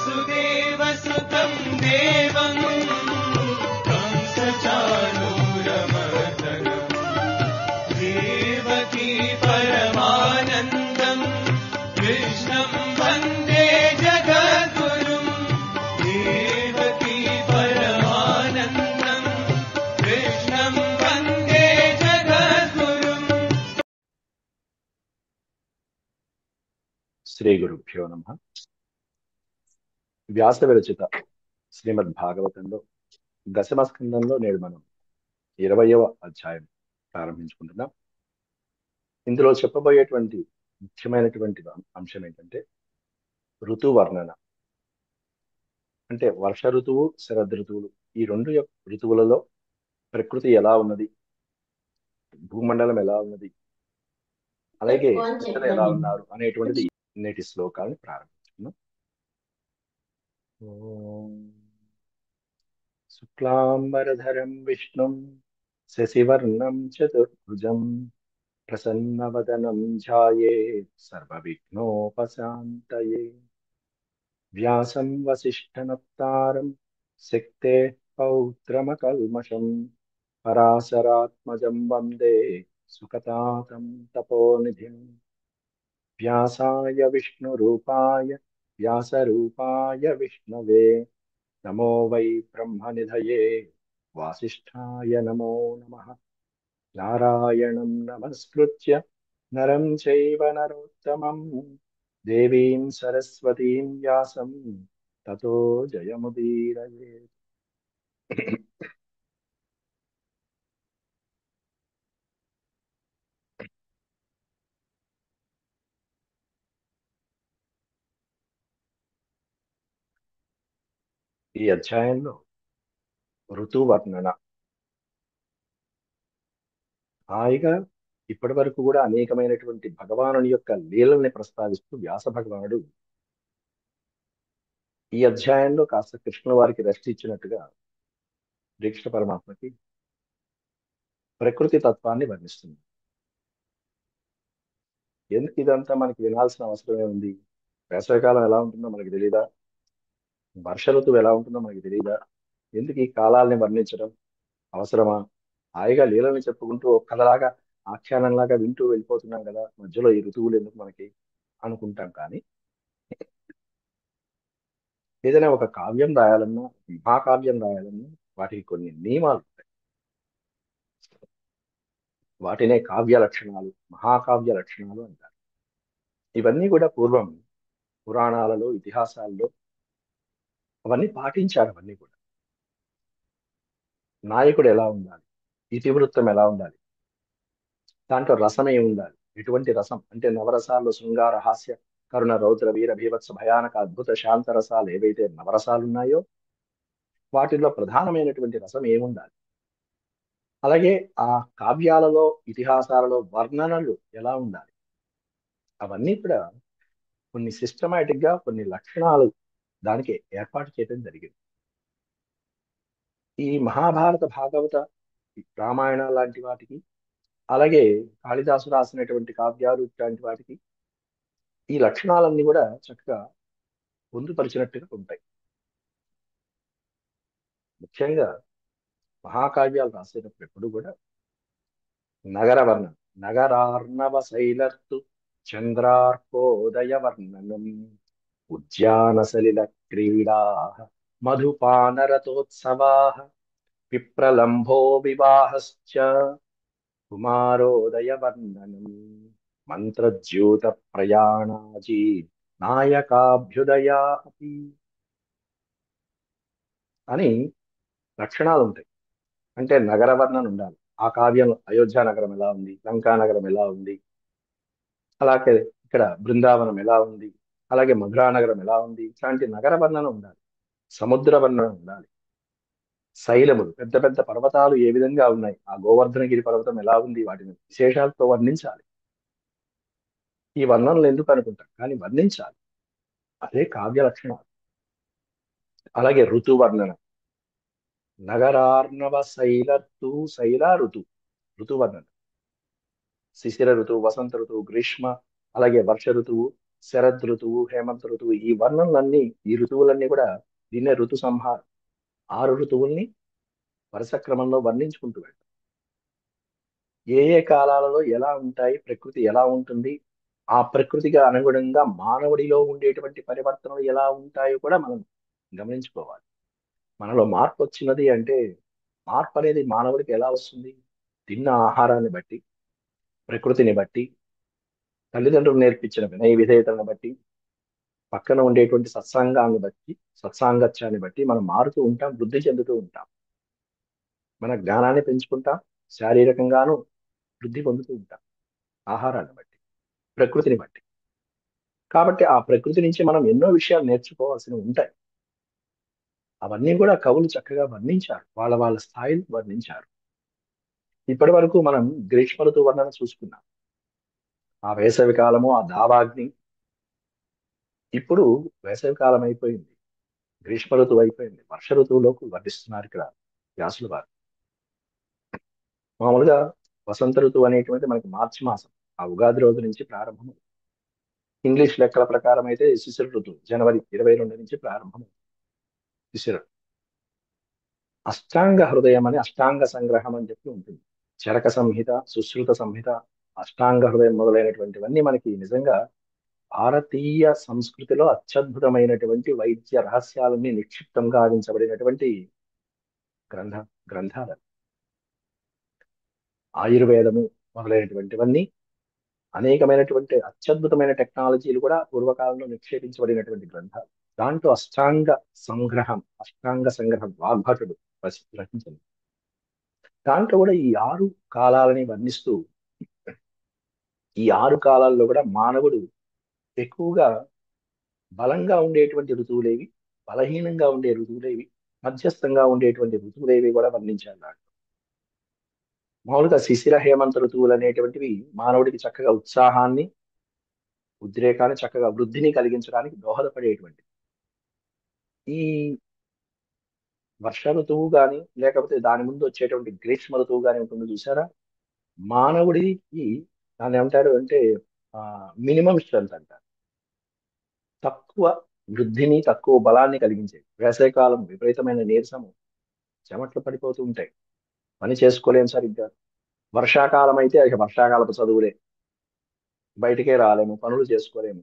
वसुदेवसुतं देवं कंसचाणूरमर्दनं देवकी परमानन्दं कृष्णं वन्दे जगद्गुरुं देवकी परमानन्दं कृष्णं वन्दे जगद्गुरुम्। శ్రీ గురుభ్యో నమః. వ్యాస విరచిత శ్రీమద్ భాగవతంలో దశమ స్కందంలో నేడు మనం 20వ అధ్యాయం ప్రారంభించుకుంటున్నాం. ఇందులో చెప్పబోయేటువంటి ముఖ్యమైనటువంటి అంశం ఏంటంటే ఋతువర్ణన. అంటే వర్ష ఋతువు, శరద్ ఋతువులు, ఈ రెండు ఋతువులలో ప్రకృతి ఎలా ఉన్నది, భూమండలం ఎలా ఉన్నది, అలాగే ప్రజలు ఎలా ఉన్నారు అనేటువంటిది నేటి శ్లోకాలను ప్రారంభించుకున్నాం. శుక్లాంబరధరం విష్ణుం శశివర్ణం చతుర్భుజం ప్రసన్నవదనం ధ్యాయేత్ సర్వవిఘ్నోపశాంతయే. వ్యాసం వసిష్ఠనప్తారం శక్తేః పౌత్రమకల్మషం పరాశరాత్మజం వందే సుఖతాతం తపోనిధిం. వ్యాసాయ విష్ణురూపాయ వ్యాసరూపాయ విష్ణవే నమో వై బ్రహ్మనిధయే వాసిష్ఠాయ నమో నమః. నారాయణం నమస్కృత్య నరం చైవ నరోత్తమం దేవీం సరస్వతీం వ్యాసం తతో జయముదీరయేత్. ఈ అధ్యాయంలో ఋతువర్ణన హాయిగా ఇప్పటి వరకు కూడా అనేకమైనటువంటి భగవానుని యొక్క లీలల్ని ప్రస్తావిస్తూ వ్యాస భగవానుడు ఈ అధ్యాయంలో కాస్త కృష్ణుల వారికి రెస్ట్ ఇచ్చినట్టుగా శ్రీకృష్ణ పరమాత్మకి ప్రకృతి తత్వాన్ని వర్ణిస్తుంది. ఎందుకు ఇదంతా మనకి వినాల్సిన అవసరమే ఉంది? వేసవికాలం ఎలా ఉంటుందో మనకి తెలియదా? వర్ష ఋతువు ఎలా ఉంటుందో మనకి తెలియదా? ఎందుకు ఈ కాలాల్ని వర్ణించడం అవసరమా? హాయిగా లీలని చెప్పుకుంటూ ఒక కథలాగా ఆఖ్యానంలాగా వింటూ వెళ్ళిపోతున్నాం కదా, మధ్యలో ఈ ఋతువులు ఎందుకు మనకి అనుకుంటాం. కానీ ఏదైనా ఒక కావ్యం రాయాలన్నా, మహాకావ్యం రాయాలన్నా వాటికి కొన్ని నియమాలు ఉంటాయి. వాటినే కావ్య లక్షణాలు, మహాకావ్య లక్షణాలు అంటారు. ఇవన్నీ కూడా పూర్వం పురాణాలలో, ఇతిహాసాల్లో అవన్నీ పాటించారు. అవన్నీ కూడా నాయకుడు ఎలా ఉండాలి, ఇతివృత్తం ఎలా ఉండాలి, దాంట్లో రసం ఏమి ఉండాలి, ఎటువంటి రసం అంటే నవరసాల్లో శృంగార, హాస్య, కరుణ, రౌద్ర, వీర, భీభత్స, భయానక, అద్భుత, శాంత రసాలు ఏవైతే నవరసాలు ఉన్నాయో వాటిల్లో ప్రధానమైనటువంటి రసం ఏముండాలి, అలాగే ఆ కావ్యాలలో, ఇతిహాసాలలో వర్ణనలు ఎలా ఉండాలి, అవన్నీ కూడా కొన్ని సిస్టమేటిక్ గా కొన్ని లక్షణాలు దానికి ఏర్పాటు చేయడం జరిగింది. ఈ మహాభారత, భాగవత, రామాయణ లాంటి వాటికి, అలాగే కాళిదాసు రాసినటువంటి కావ్యాలు ఇట్లాంటి వాటికి ఈ లక్షణాలన్నీ కూడా చక్కగా పొందుపరిచినట్టుగా ఉంటాయి. ముఖ్యంగా మహాకావ్యాలు రాసేటప్పుడు ఎప్పుడు కూడా నగర వర్ణన, నగరార్ణవ శైలర్తు చంద్రార్కోదయ వర్ణనం, ఉద్యాన సలిల క్రీడా మధుపానరతోత్సవా విప్రలంభో వివాహశ్చ కుమారోదయ వర్ణనం, మంత్రజ్యూత ప్రయాణాజీ నాయకాభ్యుదయా అపి అని లక్షణాలు ఉంటాయి. అంటే నగర వర్ణన ఉండాలి. ఆ కావ్యంలో అయోధ్య నగరం ఎలా ఉంది, లంకా నగరం ఎలా ఉంది, అలాగే ఇక్కడ బృందావనం ఎలా ఉంది, అలాగే మధురా నగరం ఎలా ఉంది, ఇట్లాంటి నగర వర్ణన ఉండాలి. సముద్ర వర్ణన ఉండాలి. శైలములు, పెద్ద పెద్ద పర్వతాలు ఏ విధంగా ఉన్నాయి, ఆ గోవర్ధనగిరి పర్వతం ఎలా ఉంది, వాటిని విశేషాలతో వర్ణించాలి. ఈ వర్ణనలు ఎందుకు అనుకుంటాం, కానీ వర్ణించాలి. అదే కావ్య లక్షణాలు. అలాగే ఋతు వర్ణన, నగరార్ణవ శైలర్తు, శైల ఋతు, ఋతు వర్ణన, శిశిర ఋతువు, వసంత ఋతువు, గ్రీష్మ, అలాగే వర్ష ఋతువు, శరద్ ఋతువు, హేమంత ఋతువు, ఈ వర్ణనలన్నీ, ఈ ఋతువులన్నీ కూడా దీన్నే ఋతు సంహార, 6 ఋతువుల్ని వరుస క్రమంలో వర్ణించుకుంటూ వెళ్తాం. ఏ ఏ కాలాలలో ఎలా ఉంటాయి, ప్రకృతి ఎలా ఉంటుంది, ఆ ప్రకృతికి అనుగుణంగా మానవుడిలో ఉండేటువంటి పరివర్తనలు ఎలా ఉంటాయో కూడా మనం గమనించుకోవాలి. మనలో మార్పు వచ్చినది అంటే, మార్పు అనేది మానవుడికి ఎలా వస్తుంది? తిన్న ఆహారాన్ని బట్టి, ప్రకృతిని బట్టి, తల్లిదండ్రులు నేర్పించిన వినయ విధేయతలను బట్టి, పక్కన ఉండేటువంటి సత్సంగాన్ని బట్టి, సత్సాంగత్యాన్ని బట్టి మనం మారుతూ ఉంటాం, వృద్ధి చెందుతూ ఉంటాం. మన జ్ఞానాన్ని పెంచుకుంటాం, శారీరకంగాను వృద్ధి పొందుతూ ఉంటాం, ఆహారాన్ని బట్టి, ప్రకృతిని బట్టి. కాబట్టి ఆ ప్రకృతి నుంచి మనం ఎన్నో విషయాలు నేర్చుకోవాల్సినవి ఉంటాయి. అవన్నీ కూడా కవులు చక్కగా వర్ణించారు, వాళ్ళ వాళ్ళ స్థాయిలో వర్ణించారు. ఇప్పటి వరకు మనం గ్రీష్మ ఋతు వర్ణన చూసుకున్నాం, ఆ వేసవి కాలము, ఆ దావాగ్ని. ఇప్పుడు వేసవి కాలం అయిపోయింది, గ్రీష్మ ఋతువు అయిపోయింది, వర్ష ఋతువులోకి వర్ణిస్తున్నారు ఇక్కడ వ్యాసుల వారు. మామూలుగా వసంత ఋతువు అనేటువంటి మనకి మార్చి మాసం, ఆ ఉగాది రోజు నుంచి ప్రారంభం. ఇంగ్లీష్ లెక్కల ప్రకారం అయితే శిశిర ఋతువు జనవరి 22 నుంచి ప్రారంభం. శిశిర అష్టాంగ హృదయం అని, అష్టాంగ సంగ్రహం అని చెప్పి ఉంటుంది. చరక సంహిత, సుశ్రుత సంహిత, అష్టాంగ హృదయం మొదలైనటువంటివన్నీ మనకి నిజంగా భారతీయ సంస్కృతిలో అత్యద్భుతమైనటువంటి వైద్య రహస్యాలన్నీ నిక్షిప్తంగా గావించబడినటువంటి గ్రంథ గ్రంథాలు. ఆయుర్వేదము మొదలైనటువంటివన్నీ, అనేకమైనటువంటి అత్యద్భుతమైన టెక్నాలజీలు కూడా పూర్వకాలంలో నిక్షేపించబడినటువంటి గ్రంథాలు. దాంట్లో అష్టాంగ సంగ్రహం వాగ్భటుడు రచించింది. దాంట్లో కూడా ఈ 6 కాలాలని వర్ణిస్తూ, ఈ 6 కాలాల్లో కూడా మానవుడు ఎక్కువగా బలంగా ఉండేటువంటి ఋతువులేవి, బలహీనంగా ఉండే ఋతువులేవి, మధ్యస్థంగా ఉండేటువంటి ఋతువులేవి కూడా వర్ణించారు దాంట్లో. మామూలుగా శిశిర హేమంత ఋతువులు అనేటువంటివి మానవుడికి చక్కగా ఉత్సాహాన్ని, ఉద్రేకాన్ని, చక్కగా వృద్ధిని కలిగించడానికి దోహదపడేటువంటి. ఈ వర్ష ఋతువు గాని, లేకపోతే దాని ముందు వచ్చేటువంటి గ్రీష్మ ఋతువు గాని ఉంటుంది చూసారా, మానవుడికి దాన్ని ఏమంటారు అంటే మినిమం స్ట్రెంత్ అంటారు. తక్కువ వృద్ధిని, తక్కువ బలాన్ని కలిగించేది. వేసవికాలం విపరీతమైన నీరసము, చెమట్లు పడిపోతూ ఉంటాయి, పని చేసుకోలేం సరిగ్గా. వర్షాకాలం అయితే ఇక వర్షాకాలపు చదువులే, బయటికే రాలేము, పనులు చేసుకోలేము.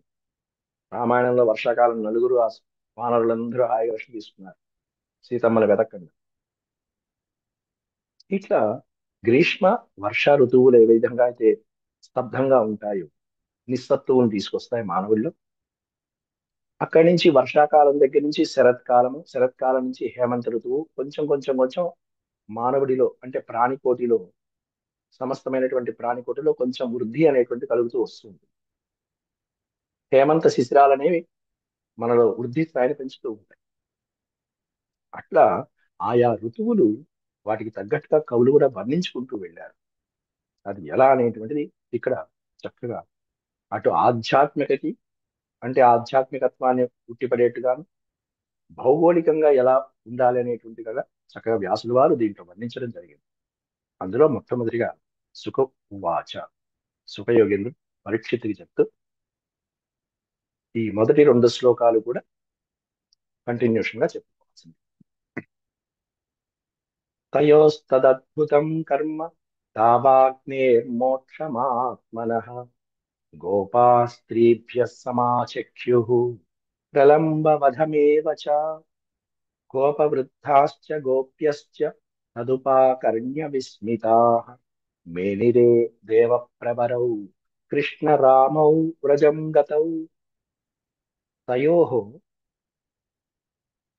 రామాయణంలో వర్షాకాలం నలుగురు వానరులందరూ హాయిగా రెస్ట్ తీసుకున్నారు, సీతమ్మని వెతకండి. ఇట్లా గ్రీష్మ వర్ష ఋతువులు ఏ విధంగా అయితే స్తబ్దంగా ఉంటాయో, నిస్సత్తువును తీసుకొస్తాయి మానవుల్లో, అక్కడి నుంచి వర్షాకాలం దగ్గర నుంచి శరత్కాలము, శరత్కాలం నుంచి హేమంత ఋతువు, కొంచెం కొంచెం కొంచెం మానవుడిలో అంటే ప్రాణికోటిలో, సమస్తమైనటువంటి ప్రాణికోటిలో కొంచెం వృద్ధి అనేటువంటి కలుగుతూ వస్తుంది. హేమంత శిశిరాలు అనేవి మనలో వృద్ధి స్థాయిని పెంచుతూ ఉంటాయి. అట్లా ఆయా ఋతువులు వాటికి తగ్గట్టుగా కవులు కూడా వర్ణించుకుంటూ వెళ్ళారు. అది ఎలా అనేటువంటిది ఇక్కడ చక్కగా అటు ఆధ్యాత్మికకి, అంటే ఆధ్యాత్మికత్వాన్ని ఉట్టిపడేట్టుగాను, భౌగోళికంగా ఎలా ఉండాలి అనేటువంటి కదా చక్కగా వ్యాసుల వారు దీంట్లో వర్ణించడం జరిగింది. అందులో మొట్టమొదటిగా సుఖ ఉవాచ, సుఖయోగేంద్రుడు పరీక్షిత్తుకి చెప్తూ ఈ మొదటి 2 శ్లోకాలు కూడా కంటిన్యూషన్ గా చెప్పుకోవాల్సింది. తయోస్తదద్భుతం కర్మ తావాగ్నేర్మోక్షమాత్మనః గోపా స్త్రీభ్యः సమాచక్ష్యుః ప్రలంబవధమేవ చ గోపవృద్ధాశ్చ గోప్యశ్చ తదుపాకర్ణ్య విస్మితాః మేనిరే దేవప్రవరౌ కృష్ణరామౌ వ్రజం గతౌ. తయోః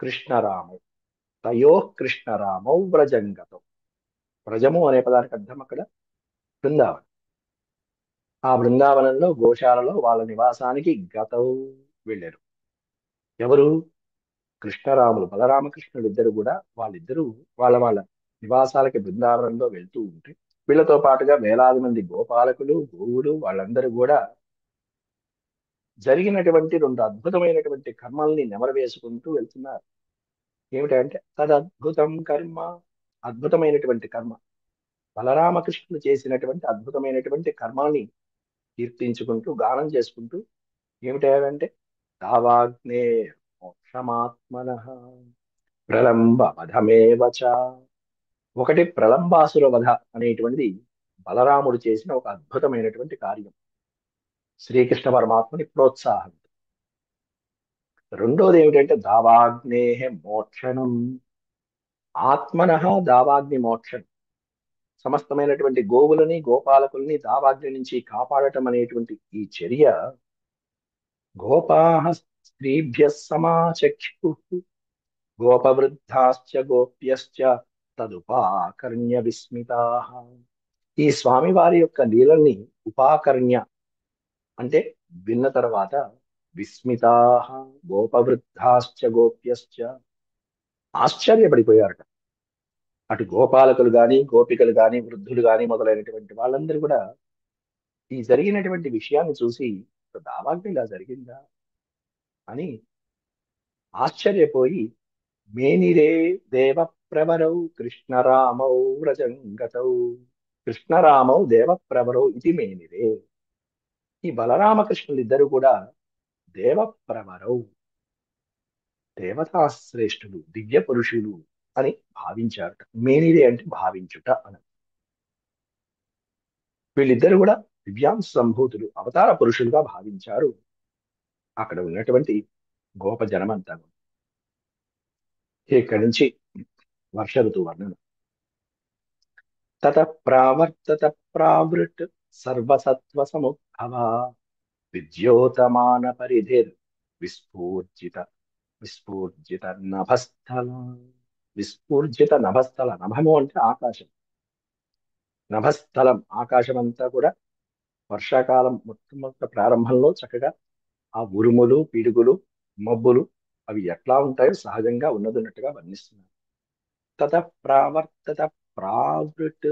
కృష్ణరామౌ, తయోః కృష్ణరామౌ వ్రజం గతౌ. వ్రజము అనే పదానికి అర్థం అక్కడ బృందావనం. ఆ బృందావనంలో గోశాలలో వాళ్ళ నివాసానికి గతౌ వెళ్ళారు. ఎవరు? కృష్ణరాములు, బలరామకృష్ణులు ఇద్దరు కూడా, వాళ్ళిద్దరూ వాళ్ళ వాళ్ళ నివాసాలకి బృందావనంలో వెళ్తూ ఉంటే, వీళ్ళతో పాటుగా వేలాది మంది గోపాలకులు, గోవులు, వాళ్ళందరూ కూడా జరిగినటువంటి 2 అద్భుతమైనటువంటి కర్మల్ని నెమరు వేసుకుంటూ వెళ్తున్నారు. ఏమిటంటే తదద్భుతం కర్మ, అద్భుతమైనటువంటి కర్మ, బలరామకృష్ణులు చేసినటువంటి అద్భుతమైనటువంటి కర్మాన్ని కీర్తించుకుంటూ, గానం చేసుకుంటూ ఏమిటంటే దావాగ్నే మోక్షమాత్మన ప్రలంబ వధమేవ చ. ఒకటి ప్రలంబాసుర వధ అనేటువంటిది బలరాముడు చేసిన ఒక అద్భుతమైనటువంటి కార్యం, శ్రీకృష్ణ పరమాత్మని ప్రోత్సాహం. రెండోది ఏమిటంటే దావాగ్నే మోక్షణం, ఆత్మన దావాగ్ని మోక్షణం. సమస్తమైనటువంటి గోవులని గోపాలకుల్ని దావాగ్ని నుంచి కాపాడటం అనేటువంటి ఈ చర్య గోపాః స్త్రీభ్యः సమాచక్షు గోపవృద్ధాశ్చ గోప్యశ్చ తదుపాకర్ణ్య విస్మితాః. ఈ స్వామివారి యొక్క లీలల్ని ఉపాకర్ణ్య అంటే విన్న తర్వాత విస్మితాః గోపవృద్ధాశ్చ గోప్యశ్చ ఆశ్చర్యపడిపోయారట. అటు గోపాలకులు గాని గోపికలు గాని వృద్ధులు గాని మొదలైనటువంటి వాళ్ళందరూ కూడా ఈ జరిగినటువంటి విషయాన్ని చూసి దావాగ్ని ఇలా జరిగిందా అని ఆశ్చర్యపోయి మేనిరే దేవ ప్రవరౌ కృష్ణరామౌ వ్రజంగతౌ, కృష్ణరామౌ దేవ ప్రవరౌ ఇది మేనిరే. ఈ బలరామకృష్ణులు ఇద్దరు కూడా దేవ ప్రవరౌ, దేవతాశ్రేష్ఠులు, దివ్య పురుషులు అని భావించారట. మేనిరే అంటే భావించుట అని. వీళ్ళిద్దరు కూడా దివ్యాంశ సంభూతులు, అవతార పురుషులుగా భావించారు అక్కడ ఉన్నటువంటి గోప జనమంతా. ఇక్కడి నుంచి వర్ష ఋతు వర్ణన. తత ప్రావర్తత ప్రావృట్ సర్వసత్వ సముద్భవ విద్యోతమాన పరిధిర్ విస్ఫూర్జిత విస్ఫూర్జిత నభస్థల. విస్ఫూర్జిత నభస్థల, నభము అంటే ఆకాశం, నభస్థలం ఆకాశం అంతా కూడా వర్షాకాలం మొట్టమొదటి ప్రారంభంలో చక్కగా ఆ ఉరుములు పిడుగులు మబ్బులు అవి ఎట్లా ఉంటాయో సహజంగా ఉన్నదన్నట్టుగా వర్ణిస్తున్నారు. తత ప్రావర్తత ప్రావృట్,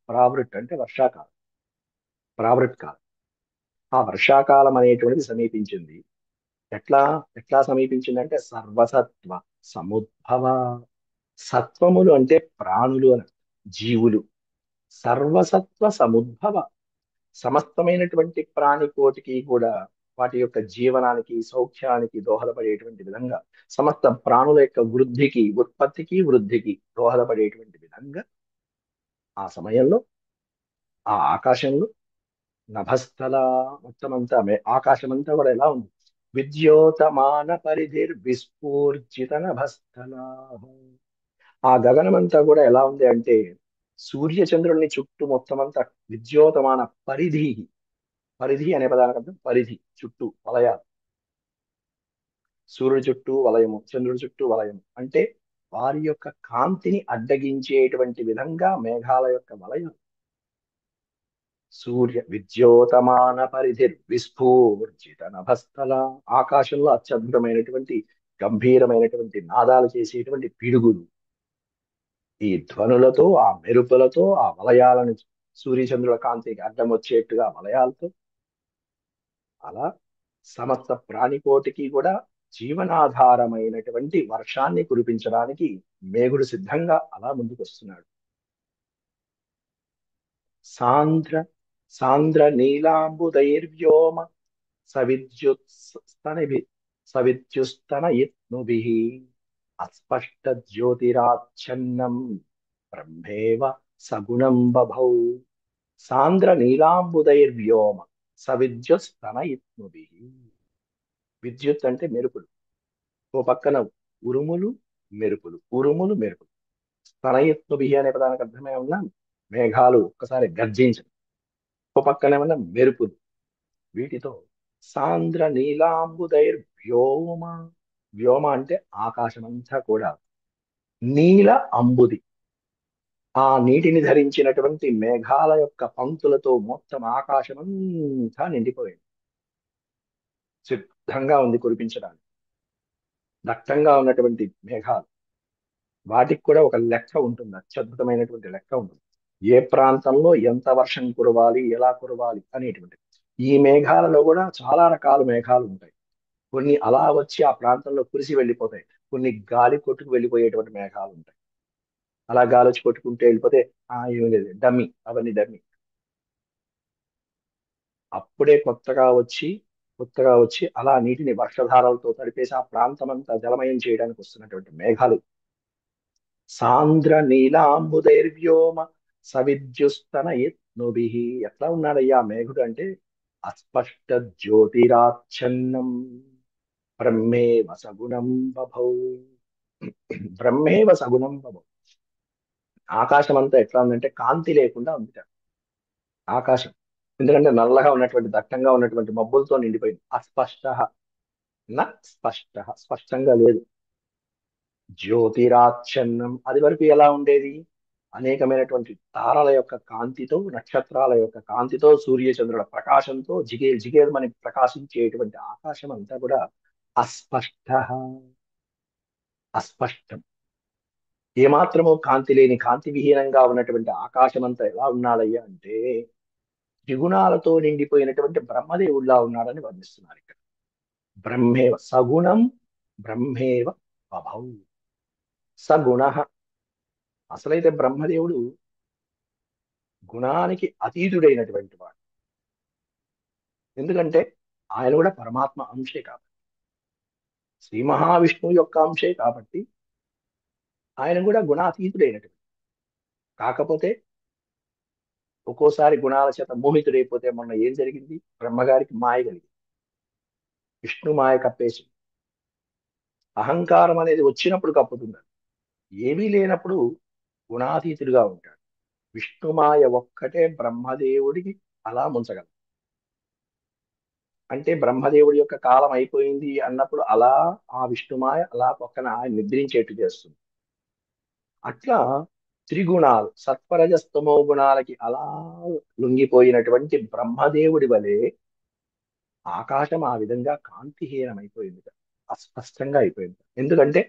ప్రావృట్ అంటే వర్షాకాలం, ప్రావృట్ కాలం. ఆ వర్షాకాలం అనేటువంటిది సమీపించింది. ఎట్లా ఎట్లా సమీపించిందంటే సర్వసత్వ సముద్భవ. సత్వములు అంటే ప్రాణులు అని, జీవులు. సర్వసత్వ సముద్భవ, సమస్తమైనటువంటి ప్రాణికోటికి కూడా వాటి యొక్క జీవనానికి సౌఖ్యానికి దోహదపడేటువంటి విధంగా, సమస్త ప్రాణుల యొక్క వృద్ధికి ఉత్పత్తికి వృద్ధికి దోహదపడేటువంటి విధంగా ఆ సమయంలో ఆ ఆకాశంలో నభస్థల మొత్తం అంతా ఆకాశం అంతా కూడా ఎలా ఉంది, విద్యోతమాన పరిధిర్ విస్ఫూర్జిత నభస్థల. ఆ గగనమంతా కూడా ఎలా ఉంది అంటే సూర్య చంద్రుల్ని చుట్టూ మొత్తం అంతా విద్యోతమాన పరిధి, పరిధి అనే పదానికి అర్థం పరిధి, చుట్టూ వలయాలు. సూర్యుడి చుట్టూ వలయము, చంద్రుడి చుట్టూ వలయము అంటే వారి యొక్క కాంతిని అడ్డగించేటువంటి విధంగా మేఘాల యొక్క వలయం. సూర్య విద్యోతమాన పరిధిర్ విస్ఫూర్జిత నభస్థల. ఆకాశంలో అత్యద్భుతమైనటువంటి గంభీరమైనటువంటి నాదాలు చేసేటువంటి పిడుగులు, ఈ ధ్వనులతో ఆ మెరుపులతో ఆ వలయాలను, సూర్యచంద్రుల కాంతికి అడ్డం వచ్చేట్టుగా వలయాలతో అలా సమస్త ప్రాణికోటికి కూడా జీవనాధారమైనటువంటి వర్షాన్ని కురిపించడానికి మేఘుడు సిద్ధంగా అలా ముందుకు వస్తున్నాడు. సాంద్ర సాంద్ర నీలాంబుదైర్వ్యోమ సవిద్యుస్తనభి సవిద్యుస్తనయిత్నుభిః అస్పష్ట జ్యోతిరాచ్ఛన్నం బ్రహ్మేవ సగుణం బభౌ. సాంద్ర నీలాంబుదైర్వ్యోమ సవిద్యుస్తనయిత్నుభిః. విద్యుత్ అంటే మెరుపులు, ఓ పక్కన ఉరుములు మెరుపులు, ఉరుములు మెరుపులు. స్తనయత్నుభిః అనే పదానికి అర్థమే ఉన్నా మేఘాలు ఒక్కసారి గర్జించడం, ఓ పక్కన ఏమన్నా మెరుపులు. వీటితో సాంద్ర నీలాంబుదైర్ వ్యోమ, వ్యోమ అంటే ఆకాశమంతా కూడా నీల అంబుది, ఆ నీటిని ధరించినటువంటి మేఘాల యొక్క పంక్తులతో మొత్తం ఆకాశమంతా నిండిపోయింది, సిద్ధంగా ఉంది కురిపించడానికి. దట్టంగా ఉన్నటువంటి మేఘాలు, వాటికి కూడా ఒక లెక్క ఉంటుంది, అత్యద్భుతమైనటువంటి లెక్క ఉంటుంది. ఏ ప్రాంతంలో ఎంత వర్షం కురవాలి, ఎలా కురవాలి అనేటువంటిది. ఈ మేఘాలలో కూడా చాలా రకాల మేఘాలు ఉంటాయి. కొన్ని అలా వచ్చి ఆ ప్రాంతంలో కురిసి వెళ్ళిపోతాయి, కొన్ని గాలి కొట్టుకు వెళ్ళిపోయేటువంటి మేఘాలు ఉంటాయి. అలా గాలి వచ్చి కొట్టుకుంటే వెళ్ళిపోతే ఏమి లేదు, డమ్మి, అవన్నీ డమ్మి. అప్పుడే కొత్తగా వచ్చి కొత్తగా వచ్చి అలా నీటిని వర్షధారలతో తడిపేసి ఆ ప్రాంతం అంతా జలమయం చేయడానికి వస్తున్నటువంటి మేఘాలు. సాంద్ర నీలాంబుదైర్వ్యోమ సవిద్యుస్తనయత్నుభిః. ఎట్లా ఉన్నాడయ్యా మేఘుడు అంటే అస్పష్ట జ్యోతిరాచ్ఛన్నం బ్రహ్మేవ సగుణం బభౌ. బ్రహ్మేవ సగుణం బభౌ. ఆకాశం అంతా ఎట్లా ఉందంటే కాంతి లేకుండా ఉంది ఆకాశం. ఎందుకంటే నల్లగా ఉన్నటువంటి దట్టంగా ఉన్నటువంటి మబ్బులతో నిండిపోయింది. అస్పష్ట న స్పష్ట, స్పష్టంగా లేదు. జ్యోతిరాచ్ఛన్నం, అది వరకు ఎలా ఉండేది? అనేకమైనటువంటి తారల యొక్క కాంతితో, నక్షత్రాల యొక్క కాంతితో, సూర్య చంద్రుల ప్రకాశంతో జిగేల్మని ప్రకాశించేటువంటి ఆకాశం అంతా కూడా అస్పష్ట, అస్పష్టం. ఏమాత్రమో కాంతి లేని, కాంతి విహీనంగా ఉన్నటువంటి ఆకాశం అంతా ఎలా ఉన్నాడయ్యా అంటే త్రిగుణాలతో నిండిపోయినటువంటి బ్రహ్మదేవుడిలా ఉన్నాడని వర్ణిస్తున్నారు ఇక్కడ. బ్రహ్మేవ సగుణం బ్రహ్మేవ బభౌ. సగుణ, అసలైతే బ్రహ్మదేవుడు గుణానికి అతీతుడైనటువంటి వాడు. ఎందుకంటే ఆయన కూడా పరమాత్మ అంశే కాబట్టి, శ్రీ మహావిష్ణువు యొక్క అంశే కాబట్టి ఆయన కూడా గుణాతీతుడైనటువంటి. కాకపోతే ఒక్కోసారి గుణాల చేత మోహితుడైపోతే మొన్న ఏం జరిగింది? బ్రహ్మగారికి మాయ కలిగింది, విష్ణు మాయ కప్పేసి. అహంకారం అనేది వచ్చినప్పుడు కప్పుతుంది, ఏమీ లేనప్పుడు గుణాతీతుడిగా ఉంటాడు. విష్ణుమాయ ఒక్కటే బ్రహ్మదేవుడికి అలా ముంచగలదు. అంటే బ్రహ్మదేవుడి యొక్క కాలం అయిపోయింది అన్నప్పుడు అలా ఆ విష్ణుమాయ అలా పక్కన ఆయన నిద్రించేట్టు చేస్తుంది. అట్లా త్రిగుణాలు సత్వరజస్తమో గుణాలకి అలా లొంగిపోయినటువంటి బ్రహ్మదేవుడి వలె ఆకాశం ఆ విధంగా కాంతిహీనమైపోయింది, అస్పష్టంగా అయిపోయింది. ఎందుకంటే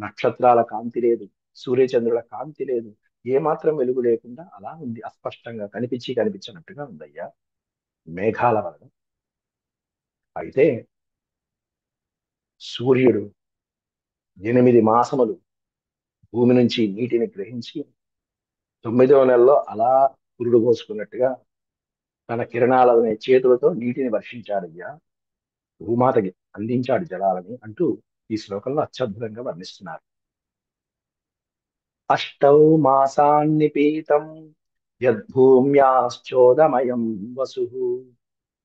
నక్షత్రాల కాంతి లేదు, సూర్యచంద్రుల కాంతి లేదు, ఏమాత్రం వెలుగు లేకుండా అలా ఉంది, అస్పష్టంగా కనిపించినట్టుగా ఉందయ్యా మేఘాల వలన. అయితే సూర్యుడు 8 మాసములు భూమి నుంచి నీటిని గ్రహించి 9వ నెలలో అలా పురుడు పోసుకున్నట్టుగా తన కిరణాలనే చేతులతో నీటిని వర్షించాడయ్యా, భూమాతకి అందించాడు జలాలని అంటూ ఈ శ్లోకంలో అత్యద్భుతంగా వర్ణిస్తున్నారు. అష్టౌ మాసాన్ని పీతం యద్భూమ్యాశ్చోదమయం వసు.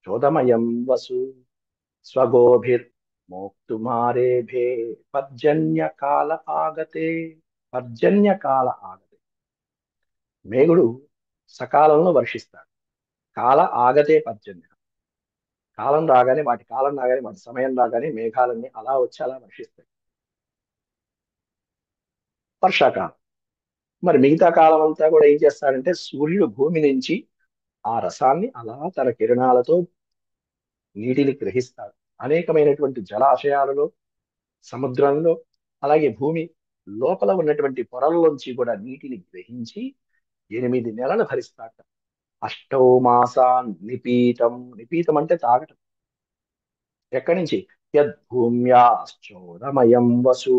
చోదమయం వసు స్వగోభిర్మోక్తుమారేభే పర్జన్య కాల ఆగతే. పర్జన్య కాల ఆగతే. మేఘుడు సకాలంలో వర్షిస్తాడు. కాల ఆగతే పర్జన్య. కాలం రాగానే వాటి కాలం రాగానే వాటి సమయం రాగానే మేఘాలన్నీ అలా వచ్చి అలా వర్షిస్తాయి. వర్షాకాలం. మరి మిగతా కాలం అంతా కూడా ఏం చేస్తాడంటే సూర్యుడు భూమి నుంచి ఆ రసాన్ని అలా తన కిరణాలతో నీటిని గ్రహిస్తాడు. అనేకమైనటువంటి జలాశయాలలో, సముద్రంలో, అలాగే భూమి లోపల ఉన్నటువంటి పొరల్లోంచి కూడా నీటిని గ్రహించి 8 నెలలు భరిస్తాట. అష్టౌ మాసాన్ నిపీతం. నిపీతం అంటే తాగటం. ఎక్కడి నుంచి? యద్భూమ్యాశ్చోదమయం వసు.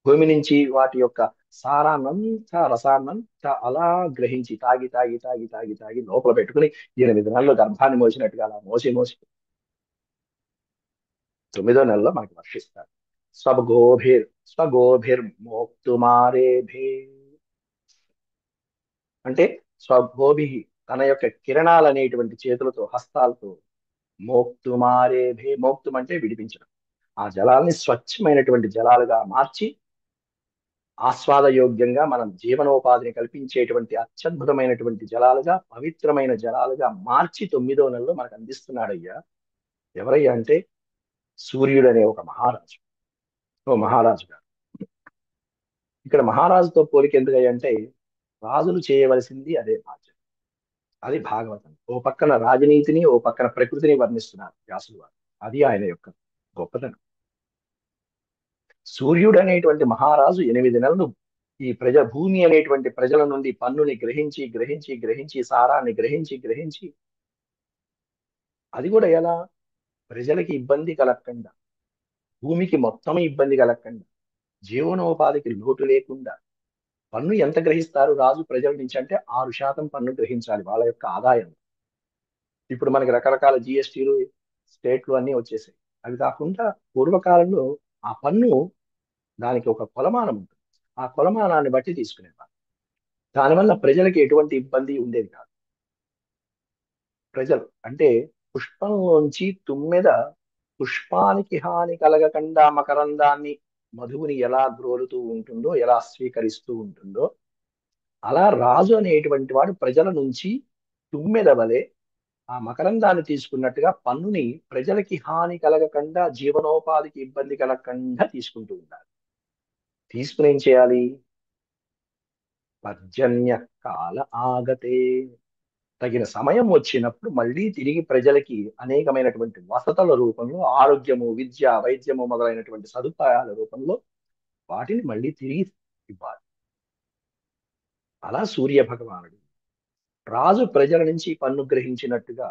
భూమి నుంచి వాటి యొక్క సారాన్నంతా, రసాన్నంతా అలా గ్రహించి తాగి తాగి తాగి తాగి తాగి లోపల పెట్టుకుని 8 నెలలు గర్భాన్ని మోసినట్టుగా అలా మోసి మోసి 9వ నెలలో మనకి వర్షిస్తారు. స్వగోభిర్మోక్తుమారేభే. అంటే స్వగోభి, తన యొక్క కిరణాలు అనేటువంటి చేతులతో, హస్తాలతో మోక్తుమారేభే. మోక్తుం అంటే విడిపించడం. ఆ జలాల్ని స్వచ్ఛమైనటువంటి జలాలుగా మార్చి ఆస్వాదయోగ్యంగా మనం జీవనోపాధిని కల్పించేటువంటి అత్యద్భుతమైనటువంటి జలాలుగా, పవిత్రమైన జలాలుగా మార్చి 9వ నెలలో మనకు అందిస్తున్నాడయ్యా. ఎవరయ్యా అంటే సూర్యుడు అనే ఒక మహారాజు. ఓ మహారాజు గారు. ఇక్కడ మహారాజుతో పోలిక ఎందుకయ్యా అంటే రాజులు చేయవలసింది అదే బాధ్యత. అది భాగవతం. ఓ పక్కన రాజనీతిని, ఓ పక్కన ప్రకృతిని వర్ణిస్తున్నారు వ్యాసులు వారు. అది ఆయన యొక్క గొప్పతనం. సూర్యుడు అనేటువంటి మహారాజు 8 నెలలు ఈ భూమి అనేటువంటి ప్రజల నుండి పన్నుని గ్రహించి గ్రహించి గ్రహించి సారాన్ని గ్రహించి గ్రహించి, అది కూడా ఎలా? ప్రజలకి ఇబ్బంది కలగకుండా, భూమికి మొత్తం ఇబ్బంది కలగకుండా, జీవనోపాధికి లోటు లేకుండా. పన్ను ఎంత గ్రహిస్తారు రాజు ప్రజల నుంచి అంటే 6% పన్ను గ్రహించాలి వాళ్ళ యొక్క ఆదాయం. ఇప్పుడు మనకి రకరకాల జిఎస్టీలు, స్టేట్లు అన్నీ వచ్చేసాయి. అవి కాకుండా పూర్వకాలంలో ఆ పన్ను దానికి ఒక కొలమానం ఉంటుంది. ఆ కొలమానాన్ని బట్టి తీసుకునేవారు. దానివల్ల ప్రజలకి ఎటువంటి ఇబ్బంది ఉండేది కాదు. ప్రజలు అంటే పుష్పంలోంచి తుమ్మెద పుష్పానికి హాని కలగకుండా మకరందాన్ని, మధువుని ఎలా గ్రోలుతూ ఉంటుందో, ఎలా స్వీకరిస్తూ ఉంటుందో, అలా రాజు అనేటువంటి వాడు ప్రజల నుంచి తుమ్మెద వలె ఆ మకరందాన్ని తీసుకున్నట్టుగా పన్నుని ప్రజలకి హాని కలగకుండా, జీవనోపాధికి ఇబ్బంది కలగకుండా తీసుకుంటూ ఉండాలి. తీసుకుని ఏం చేయాలి? పర్జన్య కాల ఆగతే, తగిన సమయం వచ్చినప్పుడు మళ్ళీ తిరిగి ప్రజలకి అనేకమైనటువంటి వసతుల రూపంలో, ఆరోగ్యము, విద్య, వైద్యము మొదలైనటువంటి సదుపాయాల రూపంలో వాటిని మళ్ళీ తిరిగి ఇవ్వాలి. అలా సూర్య భగవానుడు రాజు ప్రజల నుంచి పన్ను గ్రహించినట్టుగా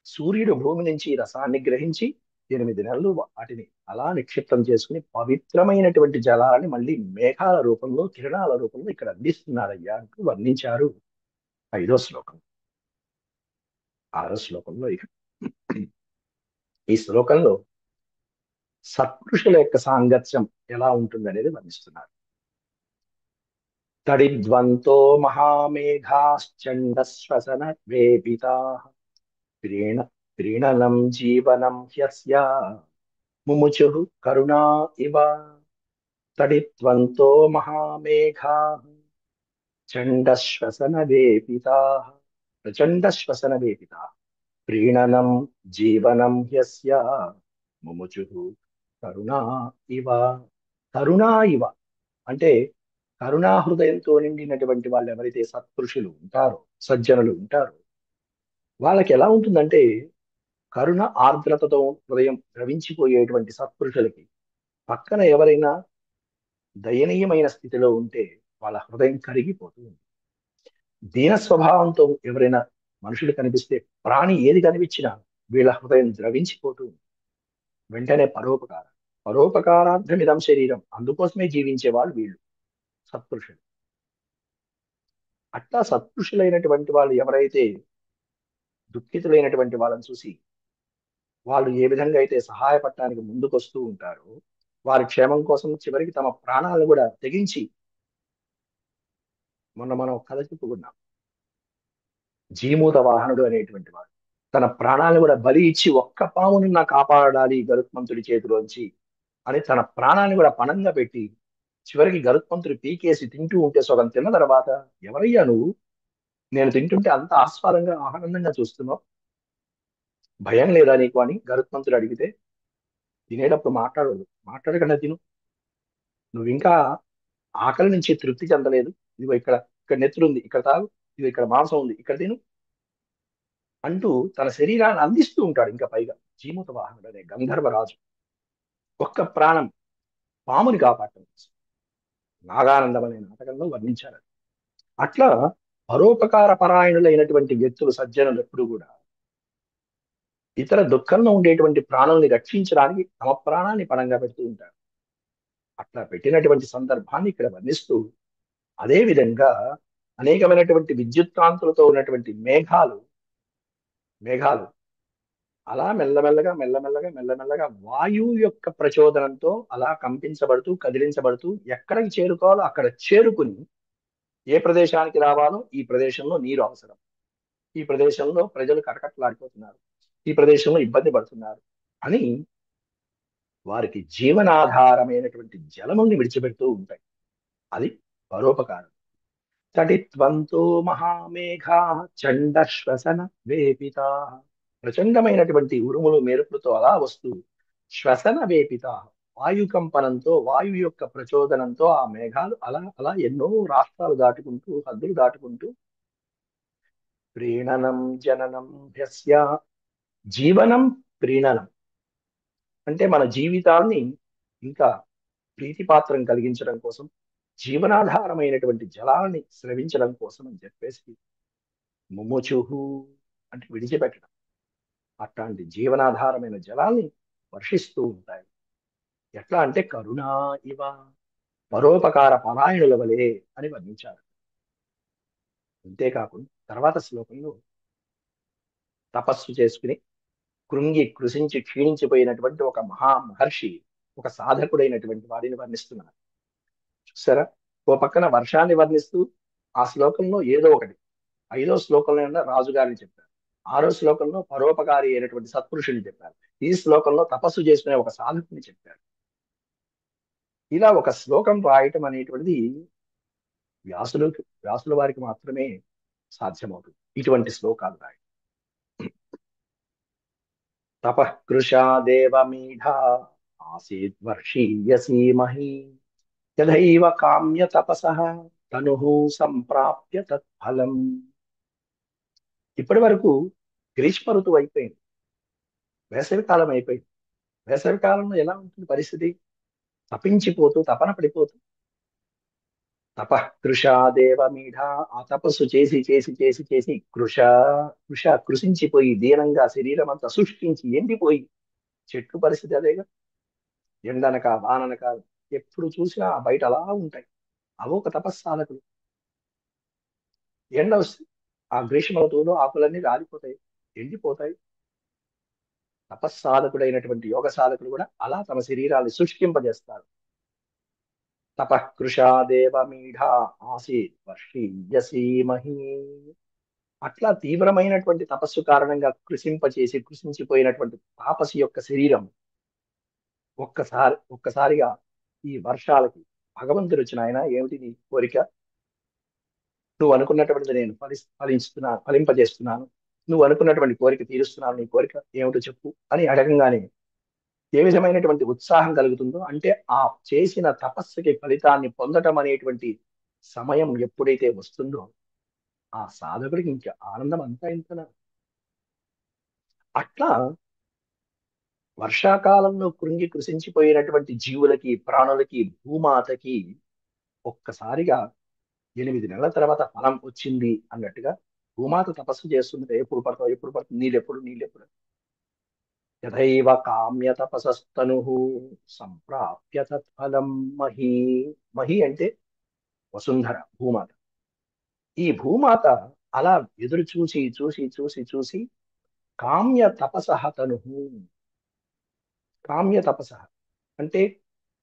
సూర్యుడు భూమి నుంచి రసాన్ని గ్రహించి 8 నెలలు వాటిని అలా నిక్షిప్తం చేసుకుని పవిత్రమైనటువంటి జలాన్ని మళ్ళీ మేఘాల రూపంలో, కిరణాల రూపంలో ఇక్కడ అందిస్తున్నాడయ్యా అంటూ వర్ణించారు 5వ శ్లోకం. 6వ శ్లోకంలో ఇక ఈ శ్లోకంలో సత్పురుషుల యొక్క సాంగత్యం ఎలా ఉంటుందనేది వర్ణిస్తున్నారు. తడిద్వంతో మహామేఘాశ్చండశ్వసన వేపితా ప్రీణ ప్రీణనం జీవనం హ్యస్య ముముచు కరుణా ఇవ. తడిత్వంతో మహామేఘా చండశ్వసన వేపితా ప్రచండ శ్వసన వేపితా ప్రీణనం జీవనం హ్యస్య ముముచు కరుణా ఇవ. కరుణా ఇవ అంటే కరుణా హృదయంతో నిండినటువంటి వాళ్ళు ఎవరైతే సత్పురుషులు ఉంటారో, సజ్జనులు ఉంటారో, వాళ్ళకి ఎలా ఉంటుందంటే కరుణ ఆర్ద్రతతో హృదయం ద్రవించిపోయేటువంటి సత్పురుషులకి పక్కన ఎవరైనా దయనీయమైన స్థితిలో ఉంటే వాళ్ళ హృదయం కరిగిపోతూ ఉంది. దీన స్వభావంతో ఎవరైనా మనుషులు కనిపిస్తే, ప్రాణి ఏది కనిపించినా వీళ్ళ హృదయం ద్రవించిపోతూ ఉంది. వెంటనే పరోపకారం, పరోపకారార్థమిదం శరీరం, అందుకోసమే జీవించే వాళ్ళు వీళ్ళు సత్పురుషులు. అట్లా సత్పురుషులైనటువంటి వాళ్ళు ఎవరైతే దుఃఖితులైనటువంటి వాళ్ళని చూసి వాళ్ళు ఏ విధంగా అయితే సహాయపడటానికి ముందుకొస్తూ ఉంటారో, వారి క్షేమం కోసం చివరికి తమ ప్రాణాలను కూడా తెగించి, మొన్న మనం ఒక కథ చెప్పుకున్నాం, జీమూత వాహనుడు అనేటువంటి వాడు తన ప్రాణాలను కూడా బలి ఇచ్చి ఒక్క పామును నా కాపాడాలి గరుత్మంతుడి చేతిలోంచి అని తన ప్రాణాన్ని కూడా పణంగా పెట్టి చివరికి గరుత్మంతుడు పీకేసి తింటూ ఉంటే సగం తిన్న తర్వాత, ఎవరయ్యా నువ్వు, నేను తింటుంటే అంత ఆస్వాదంగా ఆనందంగా చూస్తున్నావు, భయం లేదా నీకు అని గరుత్మంతుడు అడిగితే, తినేటప్పుడు మాట్లాడదు, మాట్లాడకుండా తిను, నువ్వు ఇంకా ఆకలి నుంచి తృప్తి చెందలేదు, ఇదిగో ఇక్కడ ఇక్కడ నెత్తురు ఉంది, ఇక్కడ తాగు, ఇది ఇక్కడ మాంసం ఉంది, ఇక్కడ తిను అంటూ తన శరీరాన్ని అందిస్తూ ఉంటాడు. ఇంకా పైగా జీమూత వాహనుడు అనే గంధర్వరాజు ఒక్క ప్రాణం పాముని కాపాడటం కోసం నాగానందం అనే నాటకంలో వర్ణించారు. అట్లా పరోపకార పరాయణులైనటువంటి వ్యక్తులు, సజ్జనులు ఎప్పుడు కూడా ఇతర దుఃఖంలో ఉండేటువంటి ప్రాణుల్ని రక్షించడానికి తమ ప్రాణాన్ని పణంగా పెడుతూ ఉంటారు. అట్లా పెట్టినటువంటి సందర్భాన్ని ఇక్కడ వర్ణిస్తూ, అదే విధంగా అనేకమైనటువంటి విద్యుత్ కాంతులతో ఉన్నటువంటి మేఘాలు మేఘాలు అలా మెల్లమెల్లగా మెల్లమెల్లగా మెల్లమెల్లగా వాయువు యొక్క ప్రచోదనంతో అలా కంపించబడుతూ, కదిలించబడుతూ ఎక్కడికి చేరుకోవాలో అక్కడ చేరుకుని, ఏ ప్రదేశానికి రావాలో ఈ ప్రదేశంలో నీరు అవసరం, ఈ ప్రదేశంలో ప్రజలు కటకట్లాడిపోతున్నారు, ఈ ప్రదేశంలో ఇబ్బంది పడుతున్నారు అని వారికి జీవనాధారమైనటువంటి జలముల్ని విడిచిపెడుతూ ఉంటాయి. అది పరోపకారం. తడిత్వంతో మహామేఘా చండశ్వసన వేపితా, ప్రచండమైనటువంటి ఉరుములు మెరుపులతో అలా వస్తూ శ్వసన వేపిత, వాయు కంపనంతో, వాయువు యొక్క ప్రచోదనంతో ఆ మేఘాలు అలా అలా ఎన్నో రాష్ట్రాలు దాటుకుంటూ, హద్దులు దాటుకుంటూ ప్రీణనం జననం హ్యస్య, జీవనం ప్రీణనం అంటే మన జీవితాన్ని ఇంకా ప్రీతిపాత్రం కలిగించడం కోసం, జీవనాధారమైనటువంటి జలాన్ని స్రవించడం కోసం అని చెప్పేసి ముముచుహు అంటే విడిచిపెట్టడం, అట్లాంటి జీవనాధారమైన జలాల్ని వర్షిస్తూ ఉంటాయి. ఎట్లా అంటే కరుణా ఇవ, పరోపకార పరాయణుల వలె అని వర్ణించారు. అంతేకాకుండా తర్వాత శ్లోకంలో తపస్సు చేసుకుని కృంగి కృషించి క్షీణించిపోయినటువంటి ఒక మహర్షి, ఒక సాధకుడైనటువంటి వాడిని వర్ణిస్తున్నారు. చూసారా? ఓ పక్కన వర్షాన్ని వర్ణిస్తూ ఆ శ్లోకంలో ఏదో ఒకటి, 5వ శ్లోకంలో ఉన్న రాజుగారిని చెప్పారు, 6వ శ్లోకంలో పరోపకారి అయినటువంటి సత్పురుషుని చెప్పారు, ఈ శ్లోకంలో తపస్సు చేసుకునే ఒక సాధకుని చెప్పారు. ఇలా ఒక శ్లోకం రాయటం అనేటువంటిది వ్యాసుల వారికి మాత్రమే సాధ్యమవుతుంది, ఇటువంటి శ్లోకాలు రాయటం. తపఃకృశా దేవమీఢా ఆసీత్ వర్షీయసీమహి యథైవ కామ్య తపసః తనుః సంప్రాప్య తత్ఫలం. ఇప్పటి వరకు గ్రీష్మ ఋతువు అయిపోయింది, వేసవి కాలం అయిపోయింది. వేసవి కాలంలో ఎలా ఉంటుంది పరిస్థితి? తపించిపోతూ తపన పడిపోతూ తపఃకృశా దేవమీఢా, ఆ తపస్సు చేసి చేసి చేసి చేసి కృషించిపోయి దీనంగా శరీరం అంతా శుష్కించి ఎండిపోయి, చెట్లు పరిస్థితి అదేగా. ఎండనక వాననక ఎప్పుడు చూసినా బయట అలా ఉంటాయి. అవో ఒక తపస్సాధకులు. ఎండ వస్తే ఆ గ్రీష్మ ఋతువులో ఆకులన్నీ రాలిపోతాయి, ఎండిపోతాయి. తపస్సాధకుడైనటువంటి యోగ సాధకులు కూడా అలా తమ శరీరాన్ని శుష్కింపజేస్తారు. తపఃకృశా దేవమీఢా ఆసీత్ వర్షీయసీమహి. అట్లా తీవ్రమైనటువంటి తపస్సు కారణంగా కృషింపచేసి కృషించిపోయినటువంటి తాపసి యొక్క శరీరం ఒక్కసారిగా ఈ వర్షాలకి భగవంతుడు వచ్చిన ఆయన, ఏమిటి నీ కోరిక? నువ్వు అనుకున్నటువంటిది నేను ఫలింపజేస్తున్నాను, నువ్వు అనుకున్నటువంటి కోరిక తీరుస్తున్నాను, నీ కోరిక ఏమిటో చెప్పు అని అడగంగానే ఏ విధమైనటువంటి ఉత్సాహం కలుగుతుందో, అంటే ఆ చేసిన తపస్సుకి ఫలితాన్ని పొందటం అనేటువంటి సమయం ఎప్పుడైతే వస్తుందో ఆ సాధకుడికి ఇంకా ఆనందం అంతా ఇంతనా. అట్లా వర్షాకాలంలో కృంగి కృషించిపోయినటువంటి జీవులకి, ప్రాణులకి, భూమాతకి ఒక్కసారిగా 8 నెలల తర్వాత ఫలం వచ్చింది అన్నట్టుగా భూమాత తపస్సు చేస్తుంది. ఎప్పుడు పడతావు, ఎప్పుడు పడుతుంది, నీళ్ళెప్పుడు, నీళ్ళెప్పుడు. యథైవ కామ్య తపసస్తను సంప్రాప్య తత్ఫలం మహి. మహి అంటే వసుంధర, భూమాత. ఈ భూమాత అలా ఎదురు చూసి చూసి చూసి చూసి కామ్య తపస తను. కామ్య తపస అంటే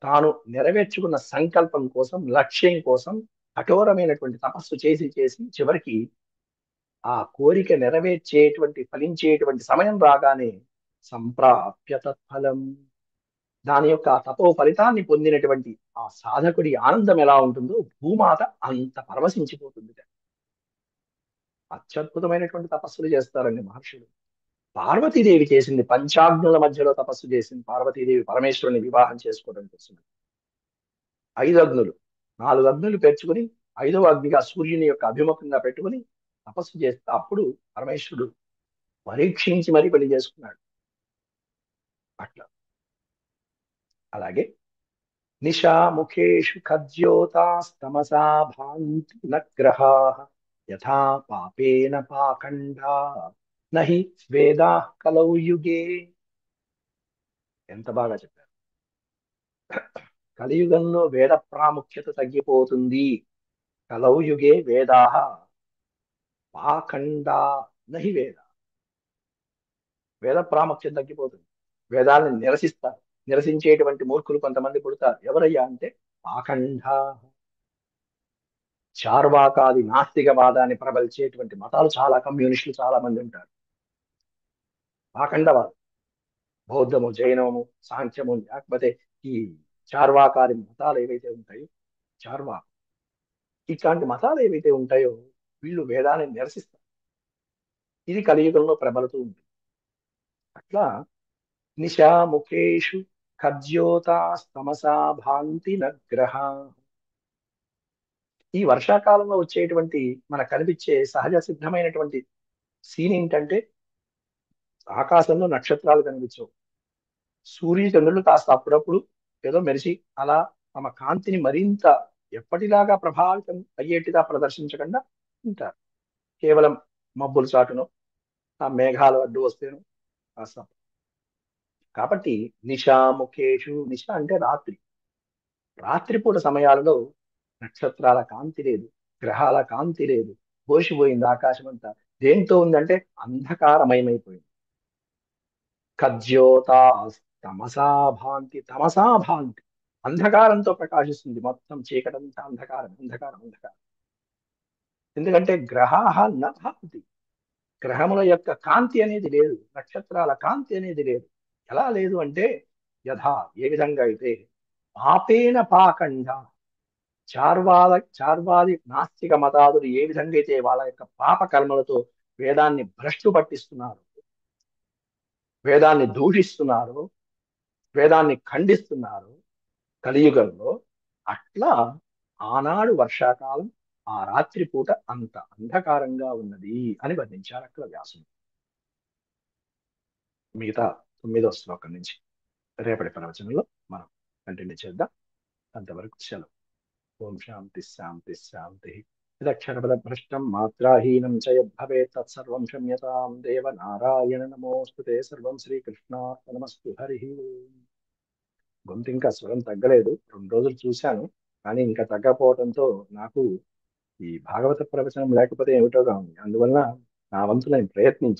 తాను నెరవేర్చుకున్న సంకల్పం కోసం, లక్ష్యం కోసం కఠోరమైనటువంటి తపస్సు చేసి చేసి చివరికి ఆ కోరిక నెరవేర్చేటువంటి ఫలించేటువంటి సమయం రాగానే సంప్రాప్య తత్ఫలం, దాని యొక్క ఆ తపో ఫలితాన్ని పొందినటువంటి ఆ సాధకుడి ఆనందం ఎలా ఉంటుందో భూమాత అంత పరవశించిపోతుంది. అత్యద్భుతమైనటువంటి తపస్సులు చేస్తారండి మహర్షులు. పార్వతీదేవి చేసింది, పంచాగ్నుల మధ్యలో తపస్సు చేసింది పార్వతీదేవి పరమేశ్వరుని వివాహం చేసుకోవడం కోసం. 5 అగ్నులు, 4 అగ్నులు పెంచుకుని 5వ అగ్నిగా సూర్యుని యొక్క అభిముఖంగా పెట్టుకుని తపస్సు చేస్తే అప్పుడు పరమేశ్వరుడు పరీక్షించి మరీ పెళ్లి చేసుకున్నాడు. అట్లా. అలాగే నిశాముఖేషు ఖద్యోతాస్తమసా భాంతి నగ్రహా యథా పాపేన పాఖండా నహి వేదా కలౌ యుగే. ఎంత బాగా చెప్పారు. కలియుగంలో వేద ప్రాముఖ్యత తగ్గిపోతుంది. కలౌ యుగే వేదాహ పాఖండా నహి వేద. వేద ప్రాముఖ్యత తగ్గిపోతుంది, వేదాలను నిరసిస్తారు. నిరసించేటువంటి మూర్ఖులు కొంతమంది పుడతారు. ఎవరయ్యా అంటే పాఖండ, చార్వాకాది నాస్తికవాదాన్ని ప్రబలిచేటువంటి మతాలు చాలా, కమ్యూనిస్టులు చాలా మంది ఉంటారు. పాఖండవాదం, బౌద్ధము, జైనము, సాంఖ్యము, లేకపోతే ఈ చార్వాకాది మతాలు ఏవైతే ఉంటాయో, చార్వా ఇట్లాంటి మతాలు ఏవైతే ఉంటాయో వీళ్ళు వేదాన్ని నిరసిస్తారు. ఇది కలియుగంలో ప్రబలుతూ ఉంటుంది. అట్లా నిశాముఖేషు ఖద్యోతాస్తమసా భాంతి నగ్రహ. ఈ వర్షాకాలంలో వచ్చేటువంటి మనకు కనిపించే సహజ సిద్ధమైనటువంటి సీన్ ఏంటంటే ఆకాశంలో నక్షత్రాలు కనిపించవు, సూర్యచంద్రులు కాస్త అప్పుడప్పుడు ఏదో మెరిసి అలా తమ కాంతిని మరింత ఎప్పటిలాగా ప్రభావితం అయ్యేట్టుగా ప్రదర్శించకుండా ఉంటారు. కేవలం మబ్బుల చాటును, ఆ మేఘాలు అడ్డు వస్తేను కాస్త. కాబట్టి నిశాముఖేషు, నిశ అంటే రాత్రి, రాత్రిపూట సమయాలలో నక్షత్రాల కాంతి లేదు, గ్రహాల కాంతి లేదు, బోసిపోయింది ఆకాశం అంతా. దేంతో ఉందంటే అంధకారమయమైపోయింది. కజ్యోతాస్తమసా భాంతి తమసా భాంతి, అంధకారంతో ప్రకాశిస్తుంది. మొత్తం చీకటంతా అంధకారం అంధకారం అంధకారం. ఎందుకంటే గ్రహాహ న భాంతి, గ్రహముల యొక్క కాంతి అనేది లేదు, నక్షత్రాల కాంతి అనేది లేదు. ఎలా లేదు అంటే యథా, ఏ విధంగా అయితే పాపేన పాకండ, చార్వాది నాస్తిక మతాదులు ఏ విధంగా అయితే వాళ్ళ యొక్క పాప కర్మలతో వేదాన్ని భ్రష్టు పట్టిస్తున్నారు, వేదాన్ని దూషిస్తున్నారు, వేదాన్ని ఖండిస్తున్నారు కలియుగంలో, అట్లా ఆనాడు వర్షాకాలం ఆ రాత్రి పూట అంత అంధకారంగా ఉన్నది అని వర్ణించారు అక్కడ వ్యాసుడు. మిగతా 9వ శ్లోకం నుంచి రేపటి ప్రవచనంలో మనం కంటిన్యూ చేద్దాం. అంతవరకు సెలవు. ఓం శాంతి శాంతి శాంతి. యదక్షరపద భ్రష్టం మాత్రాహీనం చ యద్భవేత్ తత్సర్వం క్షమ్యతాం దేవ నారాయణ నమోస్తుతే. సర్వం శ్రీకృష్ణార్పణమస్తు. హరి ఓం. గొంతు ఇంకా స్వరం తగ్గలేదు, 2 రోజులు చూశాను, కానీ ఇంకా తగ్గకపోవడంతో నాకు ఈ భాగవత ప్రవచనం లేకపోతే ఏమిటోగా ఉంది. అందువల్ల నా వంతు నేను ప్రయత్నించాను.